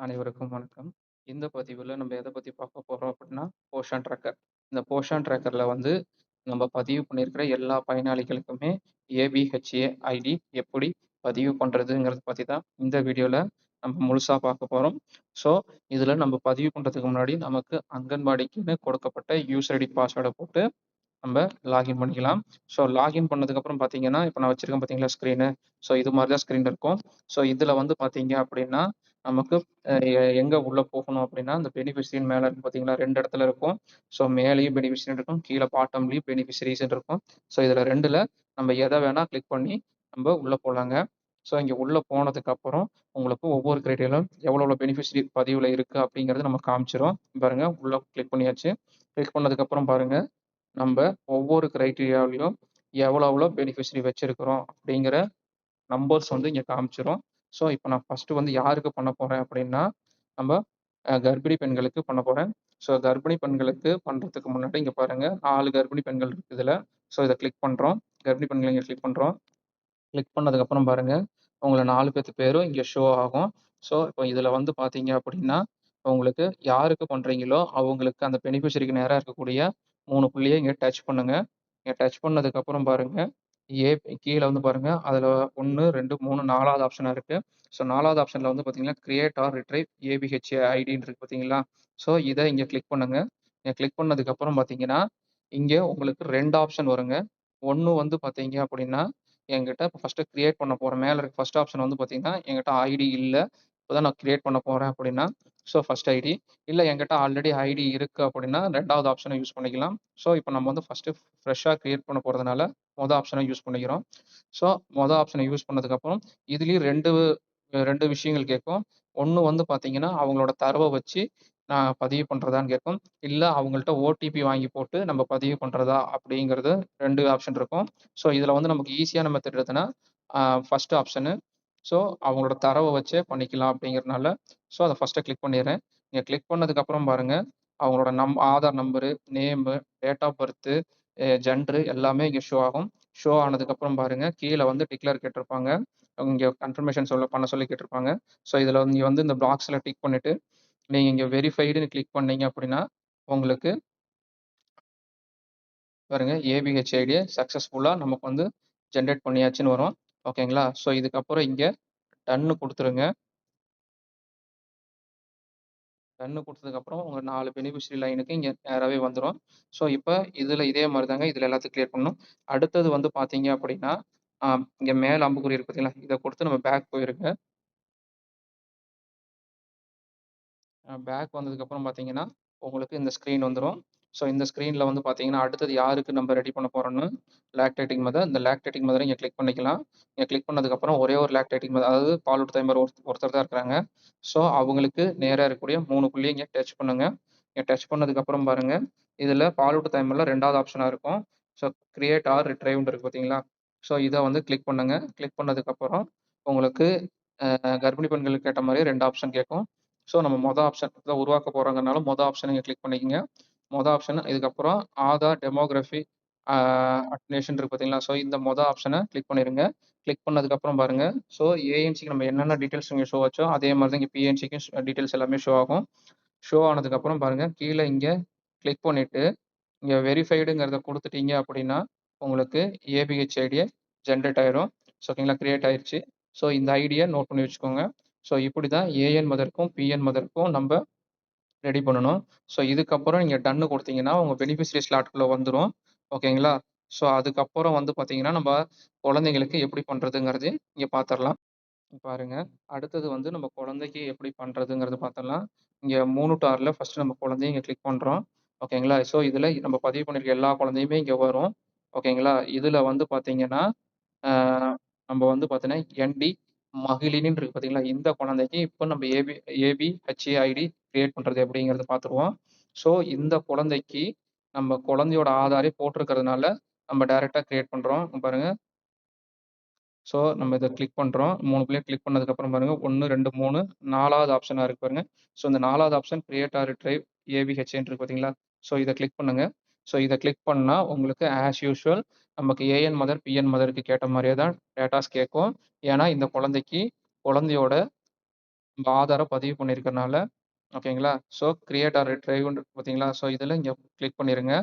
அனைவருக்கும் வணக்கம். இந்த பதிவுல நம்ம எத பத்தி பார்க்க போறோம் அப்படின்னா, போஷன் ட்ராக்கர். இந்த போஷன் ட்ராக்கர்ல வந்து நம்ம பதிவு பண்ணியிருக்கிற எல்லா பயனாளிகளுக்குமே ஏபிஹெச்ஏ ஐடி எப்படி பதிவு பண்றதுங்கிறத பத்தி தான் இந்த வீடியோல நம்ம முழுசா பார்க்க போறோம். ஸோ, இதுல நம்ம பதிவு பண்றதுக்கு முன்னாடி நமக்கு அங்கன்வாடிக்குன்னு கொடுக்கப்பட்ட யூசர் ஐடி பாஸ்வேர்ட போட்டு நம்ம லாகின் பண்ணிக்கலாம். ஸோ லாகின் பண்ணதுக்கப்புறம் பார்த்தீங்கன்னா, இப்ப நான் வச்சிருக்கேன் பார்த்தீங்களா ஸ்க்ரீனு. ஸோ இது மாரி தான் ஸ்க்ரீன் இருக்கும். ஸோ இதுல வந்து பார்த்தீங்க அப்படின்னா, நமக்கு எங்க உள்ள போகணும் அப்படின்னா, அந்த பெனிஃபிஷரின்னு மேல இருக்கு பார்த்தீங்களா? 2 இடத்துல இருக்கும். ஸோ மேலேயும் பெனிஃபிஷரின்னு இருக்கும். கீழ பாட்டம்லயும் பெனிஃபிஷரீஸ்ன்னு இருக்கும். ஸோ இதுல 2ல நம்ம எத வேணா கிளிக் பண்ணி நம்ப உள்ள போலாங்க. ஸோ இங்க உள்ள போனதுக்கப்புறம், உங்களுக்கு ஒவ்வொரு கிரைட்டீரியாலும் எவ்வளோ எவ்வளோ பெனிஃபிஷரி பதிவுல இருக்கு அப்படிங்கிறது நமக்கு காமிச்சிரும். பாருங்க உள்ள கிளிக் பண்ணியாச்சு. கிளிக் பண்ணதுக்கப்புறம் பாருங்க நம்ப ஒவ்வொரு கிரைட்டீரியாவிலும் எவ்வளோ எவ்வளோ பெனிஃபிஷரி வச்சிருக்கிறோம் அப்படிங்கிற நம்பர்ஸ் வந்து இங்க காமிச்சிரும். ஸோ, இப்ப நான் ஃபர்ஸ்ட்டு வந்து யாருக்கு பண்ண போறேன் அப்படின்னா, நம்ப கர்ப்பிணி பெண்களுக்கு பண்ண போறேன். ஸோ, கர்ப்பிணி பெண்களுக்கு பண்றதுக்கு முன்னாடி இங்க பாருங்க 4 கர்ப்பிணி பெண்கள் இருக்கு இதுல. ஸோ, இத கிளிக் பண்றோம். கர்ப்பிணி பெண்கள இங்க கிளிக் பண்றோம். கிளிக் பண்ணதுக்கப்புறம் பாருங்க, உங்கள 4 பேத்து பேரும் இங்க ஷோ ஆகும். ஸோ, இப்போ இதுல வந்து பார்த்தீங்க அப்படின்னா, உங்களுக்கு யாருக்கு பண்றீங்களோ, அவங்களுக்கு அந்த பெனிஃபிஷரிக்கு நேரா இருக்கக்கூடிய 3 புள்ளிய இங்க டச் பண்ணுங்க. இங்க டச் பண்ணதுக்கப்புறம் பாருங்க, ஏ கீழ வந்து பாருங்க, அதுல 1, 2, 3 4வது ஆப்ஷனா இருக்கு. ஸோ, 4வது ஆப்ஷன்ல வந்து பார்த்தீங்கன்னா, கிரியேட் ஆர் ரிட்ரைவ் ஏபிஹெச்ஏ ஐடின்னு இருக்கு பார்த்தீங்களா? ஸோ, இத இங்க கிளிக் பண்ணுங்க. இங்க கிளிக் பண்ணதுக்கப்புறம் பார்த்தீங்கன்னா, இங்க உங்களுக்கு 2 ஆப்ஷன் வருங்க. 1 வந்து பார்த்தீங்க அப்படின்னா என்கிட்ட இப்ப ஃபர்ஸ்ட்டு கிரியேட் பண்ண போறேன். மேல இருக்க ஃபர்ஸ்ட் ஆப்ஷன் வந்து பார்த்தீங்கன்னா, என்கிட்ட ஐடி இல்ல. இப்ப தான் நான் கிரியேட் பண்ண போறேன் அப்படின்னா, ஸோ ஃபர்ஸ்ட் ஐடி. இல்ல என்கிட்ட ஆல்ரெடி ஐடி இருக்கு அப்படின்னா, 2வது ஆப்ஷன யூஸ் பண்ணிக்கலாம். ஸோ இப்ப நம்ம வந்து ஃபர்ஸ்ட்டு ஃப்ரெஷ்ஷா கிரியேட் பண்ண போறதுனால, ஆப்ஷன யூஸ் பண்ணிக்கிறோம். ஸோ ஆப்ஷன யூஸ் பண்ணதுக்கப்புறம், இதுலயும் 2 விஷயங்கள் கேட்கும். 1 வந்து பார்த்தீங்கன்னா, அவங்களோட தரவ வச்சு நான் பதிவு பண்றதான்னு கேட்கும். இல்ல அவங்கள்ட்ட ஓடிபி வாங்கி போட்டு நம்ம பதிவு பண்றதா அப்படிங்கிறது 2 ஆப்ஷன் இருக்கும். ஸோ, இதுல வந்து நமக்கு ஈஸியான மெத்தட் எதுன்னா, அ ஃபர்ஸ்ட் ஆப்ஷனு. ஸோ, அவங்களோட தரவ வச்சே பண்ணிக்கலாம் அப்படிங்கிறனால, ஸோ அத ஃபர்ஸ்ட்டு கிளிக் பண்ணிர்றேன். நீங்க கிளிக் பண்ணதுக்கப்புறம் பாருங்க, அவங்களோட Aadhaar number, name, date of birth, gender எல்லாமே இங்க ஷோ ஆகும். ஷோ ஆனதுக்கப்புறம் பாருங்க, கீழ வந்து டிக்ளேர் கேட்டிருப்பாங்க. இங்க கன்ஃபர்மேஷன் பண்ண சொல்லி கேட்டிருப்பாங்க. ஸோ, இதுல நீங்க வந்து இந்த பாக்ஸ்ல டிக் பண்ணிட்டு, நீங்க இங்க வெரிஃபைடுன்னு கிளிக் பண்ணீங்க அப்படின்னா, உங்களுக்கு பாருங்க ஏபிஹெச் ஐடிய சக்சஸ்ஃபுல்லா நமக்கு வந்து ஜெனரேட் பண்ணியாச்சுன்னு வரும். ஓகேங்களா? ஸோ இதுக்கப்புறம் இங்க டன்னு குடுத்துருங்க. டன்னு குடுத்ததுக்கப்புறம் உங்க 4 பெனிஃபிஷரி லைனுக்கு இங்க நேராவே வந்துரும். ஸோ இப்ப இதுல இதே மாரி தாங்க இதுல எல்லாத்தையும் கிளியர் பண்ணணும். அடுத்தது வந்து பார்த்தீங்க அப்படின்னா, இங்க மேல அம்புக்குறி இருக்கு பார்த்தீங்களா? இத குடுத்து நம்ம பேக் போயிருங்க. பேக் வந்ததுக்கப்புறம் பார்த்தீங்கன்னா, உங்களுக்கு இந்த ஸ்க்ரீன் வந்துரும். ஸோ இந்த ஸ்க்ரீன்ல வந்து பார்த்தீங்கன்னா, அடுத்தது யாருக்கு நம்ம ரெடி பண்ண போறோம்னு லாக்டேட்டிங் மதர். இந்த லாக்டேட்டிங் மதர இங்க கிளிக் பண்ணிக்கலாம். இங்க கிளிக் பண்ணதுக்கப்புறம் ஒரே ஒரு லாக்டேட்டிங் மதர் அதாவது பாலூட்டு தாய்மார் ஒருத்தர் தான் இருக்கிறாங்க. ஸோ அவங்களுக்கு நேரா இருக்கக்கூடிய 3 புள்ளிய இங்க டச் பண்ணுங்க. இங்க டச் பண்ணதுக்கப்புறம் பாருங்க, இதுல பாலூட்டு தாய்மார்ல 2வது ஆப்ஷனா இருக்கும். ஸோ கிரியேட் ஆர் ரிட்ரைவ்ன்னு இருக்கு பார்த்தீங்களா? ஸோ இத வந்து கிளிக் பண்ணுங்க. கிளிக் பண்ணதுக்கப்புறம் உங்களுக்கு கர்ப்பிணி பெண்களுக்கு கேட்ட மாரியே 2 ஆப்ஷன் கேட்கும். ஸோ நம்ம ஆப்ஷன் தான் உருவாக்க போறோங்கிறனால ஆப்ஷன நீங்க கிளிக் பண்ணிக்கங்க. ஆப்ஷன் இதுக்கப்புறம் ஆதார் டெமோகிராஃபி ஆ அட்னேஷன் இருக்கு பார்த்தீங்களா? ஸோ இந்த ஆப்ஷன கிளிக் பண்ணிருங்க. கிளிக் பண்ணதுக்கப்புறம் பாருங்க, ஸோ ஏஎன்சிக்கு நம்ம என்னென்ன டீட்டெயில்ஸ் இங்க ஷோ ஆச்சோ, அதே மாரி தான் இங்க பிஎன்சிக்கும் டீட்டெயில்ஸ் எல்லாமே ஷோ ஆகும். ஷோ ஆனதுக்கப்புறம் பாருங்க, கீழ இங்க கிளிக் பண்ணிட்டு, இங்க வெரிஃபைடுங்கிறத குடுத்துட்டீங்க அப்படின்னா, உங்களுக்கு ஏபிஹெச் ஐடிய ஜெனரேட் ஆயிரும். ஸோ ஓகேங்களா? கிரியேட் ஆயிருச்சு. ஸோ இந்த ஐடிய நோட் பண்ணி வச்சுக்கோங்க. ஸோ இப்படி தான் ஏஎன் மதருக்கும், பிஎன் மதருக்கும் நம்ப ரெடி பண்ணணும். ஸோ இதுக்கப்புறம் நீங்க டன்னு குடுத்தீங்கன்னா, உங்க பெனிஃபிஷரி ஸ்லாட்குள்ள வந்துரும். ஓகேங்களா? ஸோ அதுக்கப்புறம் வந்து பார்த்தீங்கன்னா, நம்ப குழந்தைங்களுக்கு எப்படி பண்றதுங்கிறது இங்க பார்த்துரலாம். பாருங்க. அடுத்தது வந்து நம்ம குழந்தைக்கு எப்படி பண்றதுங்கிறது பார்த்துரலாம். இங்க 3 டூ 6ல ஃபர்ஸ்ட் நம்ம குழந்தைய இங்க கிளிக் பண்றோம். ஓகேங்களா? ஸோ இதுல நம்ம பதிவு பண்ணியிருக்க எல்லா குழந்தையுமே இங்க வரும். ஓகேங்களா? இதுல வந்து பார்த்தீங்கன்னா, ஆ நம்ம வந்து பார்த்தீங்கன்னா, என்டி மகிழினின்னு இருக்கு பார்த்தீங்களா? இந்த குழந்தைக்கு இப்ப நம்ம ஏபிஹெச்ஏஐடி கிரியேட் பண்றது எப்படிங்கிறத பார்த்துருவோம். ஸோ இந்த குழந்தைக்கு நம்ம குழந்தையோட ஆதாரே போட்டிருக்கிறதுனால, நம்ம டைரக்ட்டா கிரியேட் பண்றோம். பாருங்க. ஸோ, நம்ம இத கிளிக் பண்றோம். 3 புள்ளிய கிளிக் பண்ணதுக்கப்புறம் பாருங்க, 1, 2, 3 4வது ஆப்ஷனா இருக்கு பாருங்க. ஸோ, இந்த 4வது ஆப்ஷன் கிரியேட் ஆர் ரிட்ரைவ் ஏபிஹெச்ஏன்னு இருக்கு பார்த்தீங்களா? ஸோ, இத கிளிக் பண்ணுங்க. ஸோ, இத கிளிக் பண்ணா உங்களுக்கு ஆஸ் யூசுவல் நமக்கு ஏஎன் மதர், பிஎன் மதருக்கு கேட்ட மாரியே தான் டேட்டாஸ் கேட்கும். ஏன்னா, இந்த குழந்தைக்கு குழந்தையோட நம்ம ஆதார பதிவு பண்ணியிருக்கறனால, ஓகேங்களா? ஸோ கிரியேட் ஆர் ரிட்ரைவ்ன்னு இருக்கு பார்த்தீங்களா? ஸோ இதில இங்க கிளிக் பண்ணிருங்க.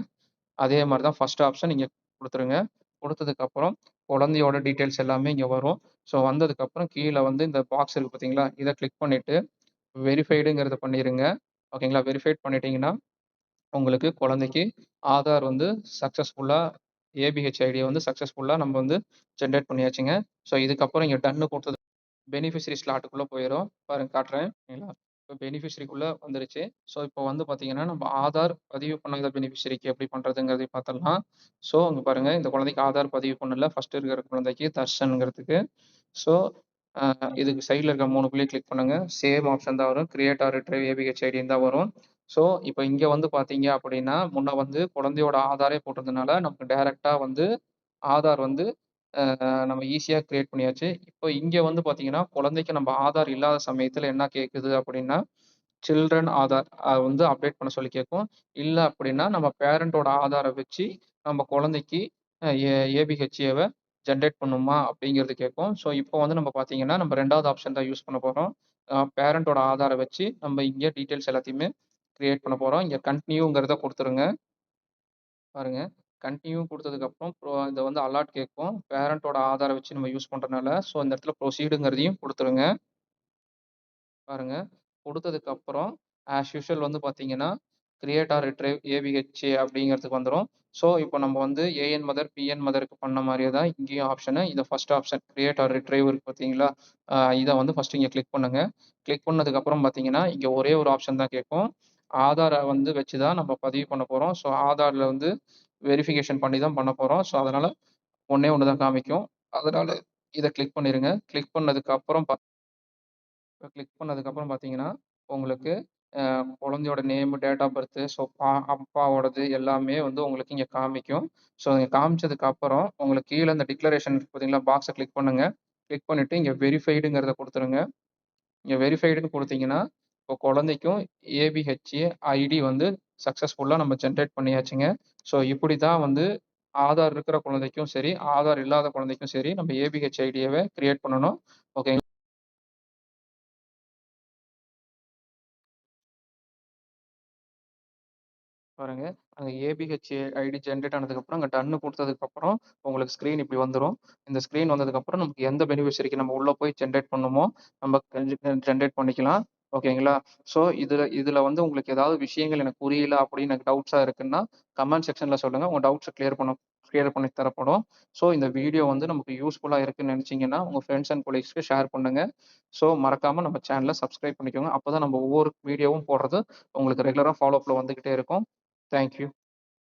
அதே மாரி தான் ஃபர்ஸ்ட் ஆப்ஷன் இங்க குடுத்துருங்க. குடுத்ததுக்கப்புறம் குழந்தையோட டீட்டெயில்ஸ் எல்லாமே இங்க வரும். ஸோ வந்ததுக்கப்புறம் கீழ வந்து இந்த பாக்ஸ் இருக்கு பார்த்தீங்களா? இத கிளிக் பண்ணிட்டு வெரிஃபைடுங்கிறத பண்ணிருங்க. ஓகேங்களா? வெரிஃபைட் பண்ணிட்டீங்கன்னா, உங்களுக்கு குழந்தைக்கு ஆதார் வந்து சக்சஸ்ஃபுல்லா ஏபிஹெச் ஐடிய வந்து சக்சஸ்ஃபுல்லா நம்ம வந்து ஜெனரேட் பண்ணியாச்சுங்க. ஸோ இதுக்கப்புறம் இங்க டன்னு குடுத்தது பெனிஃபிஷரி ஸ்லாட்டுக்குள்ள போயிரும். பாருங்க காட்டுறேன். ஓகேங்களா? இப்ப பெனிஃபிஷரிக்குள்ள வந்துருச்சு. ஸோ இப்போ வந்து பார்த்தீங்கன்னா, நம்ம ஆதார் பதிவு பண்ணாத பெனிஃபிஷரிக்கு எப்படி பண்றதுங்கிறதையும் பார்த்துடலாம். ஸோ இங்க பாருங்க, இந்த குழந்தைக்கு ஆதார் பதிவு பண்ணல. ஃபர்ஸ்ட் இருக்கிற குழந்தைக்கு தர்ஷன்ங்கிறதுக்கு. ஸோ இதுக்கு சைட்ல இருக்க 3 புள்ளிய கிளிக் பண்ணுங்க. சேம் ஆப்ஷன் தான் வரும். கிரியேட் ஆர் ரிட்ரைவ் ஏபிஹெச் ஐடின்னு தான் வரும். ஸோ இப்போ இங்க வந்து பார்த்தீங்க அப்படின்னா, முன்ன வந்து குழந்தையோட ஆதாரே போட்டதுனால நமக்கு டைரக்ட்டா வந்து ஆதார் வந்து நம்ம ஈஸியா கிரியேட் பண்ணியாச்சு. இப்போ இங்க வந்து பார்த்தீங்கன்னா, குழந்தைக்கு நம்ம ஆதார் இல்லாத சமயத்தில என்ன கேட்குது அப்படின்னா, சில்ட்ரன் ஆதார் வந்து அப்டேட் பண்ண சொல்லி கேட்கும். இல்ல அப்படின்னா, நம்ம பேரண்டோட ஆதார வச்சு நம்ம குழந்தைக்கு அ ஏ ஏபிஹெச்ஏவ ஜெனரேட் பண்ணுமா அப்படிங்கிறது கேட்கும். ஸோ இப்போ வந்து நம்ம பார்த்தீங்கன்னா, நம்ம 2வது ஆப்ஷன் தான் யூஸ் பண்ண போறோம். பேரண்டோட ஆதார வச்சு நம்ம இங்க டீட்டெயில்ஸ் எல்லாத்தையுமே கிரியேட் பண்ண போறோம். இங்க கன்டினியூங்கிறத குடுத்துருங்க. பாருங்க. கன்டின்யூ குடுத்ததுக்கப்புறம் இத வந்து அலார்ட் கேட்கும். பேரன்ட்டோட ஆதார வச்சு நம்ம யூஸ் பண்றனால, ஸோ இந்த இடத்துல ப்ரொசீடுங்கிறதையும் குடுத்துருங்க. பாருங்க. குடுத்ததுக்கப்புறம் ஆஸ் யூசுவல் வந்து பார்த்தீங்கன்னா, கிரியேட் ஆர் ரிட்ரைவ் ஏவிஹெச்ஏ அப்படிங்கிறதுக்கு வந்துரும். ஸோ இப்போ நம்ம வந்து ஏஎன் மதர், பிஎன் மதருக்கு பண்ண மாரியே தான் இங்கேயும் ஆப்ஷனு. இது first option create R retrieve இருக்கு பார்த்தீங்களா? இத வந்து ஃபர்ஸ்ட் இங்க கிளிக் பண்ணுங்க. கிளிக் பண்ணதுக்கப்புறம் பார்த்தீங்கன்னா, இங்க ஒரே ஒரு ஆப்ஷன் தான் கேட்கும். ஆதார வந்து வச்சு தான் நம்ம பதிவு பண்ண போறோம். ஸோ ஆதார்ல வந்து வெரிஃபிகேஷன் பண்ணி தான் பண்ண போறோம். ஸோ அதனால ஒண்ணே ஒண்ணு தான் காமிக்கும். அதனால இத கிளிக் பண்ணிருங்க. கிளிக் பண்ணதுக்கப்புறம் பார்த்தீங்கன்னா, உங்களுக்கு குழந்தையோட name, date of birth, so அப்பாவோடது எல்லாமே வந்து உங்களுக்கு இங்க காமிக்கும். ஸோ இங்க காமிச்சதுக்கப்புறம் உங்களுக்கு கீழ இந்த டிக்ளரேஷன் இருக்கு பார்த்தீங்களா? பாக்ஸ கிளிக் பண்ணுங்க. கிளிக் பண்ணிட்டு இங்க வெரிஃபைடுங்கிறத குடுத்துருங்க. இங்க வெரிஃபைடுன்னு குடுத்தீங்கன்னா, இப்போ குழந்தைக்கும் ஏபிஹெச்ஏ ஐடி வந்து சக்சஸ்ஃபுல்லா நம்ம ஜெனரேட் பண்ணியாச்சுங்க. ஸோ இப்படி தான் வந்து ஆதார் இருக்கிற குழந்தைக்கும் சரி, ஆதார் இல்லாத குழந்தைக்கும் சரி, நம்ம ஏபிஹெச் ஐடியவ கிரியேட் பண்ணணும். ஓகேங்களா? பாருங்க. அங்க ஏபிஹெச் ஐடி ஜெனரேட் ஆனதுக்கப்புறம், அங்க டன்னு குடுத்ததுக்கப்புறம், உங்களுக்கு ஸ்க்ரீன் இப்படி வந்துரும். இந்த ஸ்க்ரீன் வந்ததுக்கப்புறம், நமக்கு எந்த பெனிஃபிஷரிக்கு நம்ம உள்ள போய் ஜெனரேட் பண்ணணுமோ, நம்ம ஜெனரேட் பண்ணிக்கலாம். ஓகேங்களா? ஸோ இதுல இதுல வந்து உங்களுக்கு ஏதாவது விஷயங்கள் எனக்கு புரியல அப்படின்னு எனக்கு டவுட்ஸா இருக்குன்னா, கமெண்ட் செக்ஷன்ல சொல்லுங்க. உங்க டவுட்ஸ கிளியர் பண்ணி தரப்படும். ஸோ இந்த வீடியோ வந்து நமக்கு யூஸ்ஃபுல்லா இருக்குன்னு நெனச்சீங்கன்னா, உங்க ஃப்ரெண்ட்ஸ் அண்ட் கொலீக்ஸ்க்கு ஷேர் பண்ணுங்க. ஸோ மறக்காம நம்ம சேனல சப்ஸ்கிரைப் பண்ணிக்கோங்க. அப்பதான் நம்ம ஒவ்வொரு வீடியோவும் போடுறது உங்களுக்கு ரெகுலரா ஃபாலோ அப்ல வந்துகிட்டே இருக்கும். Thank you.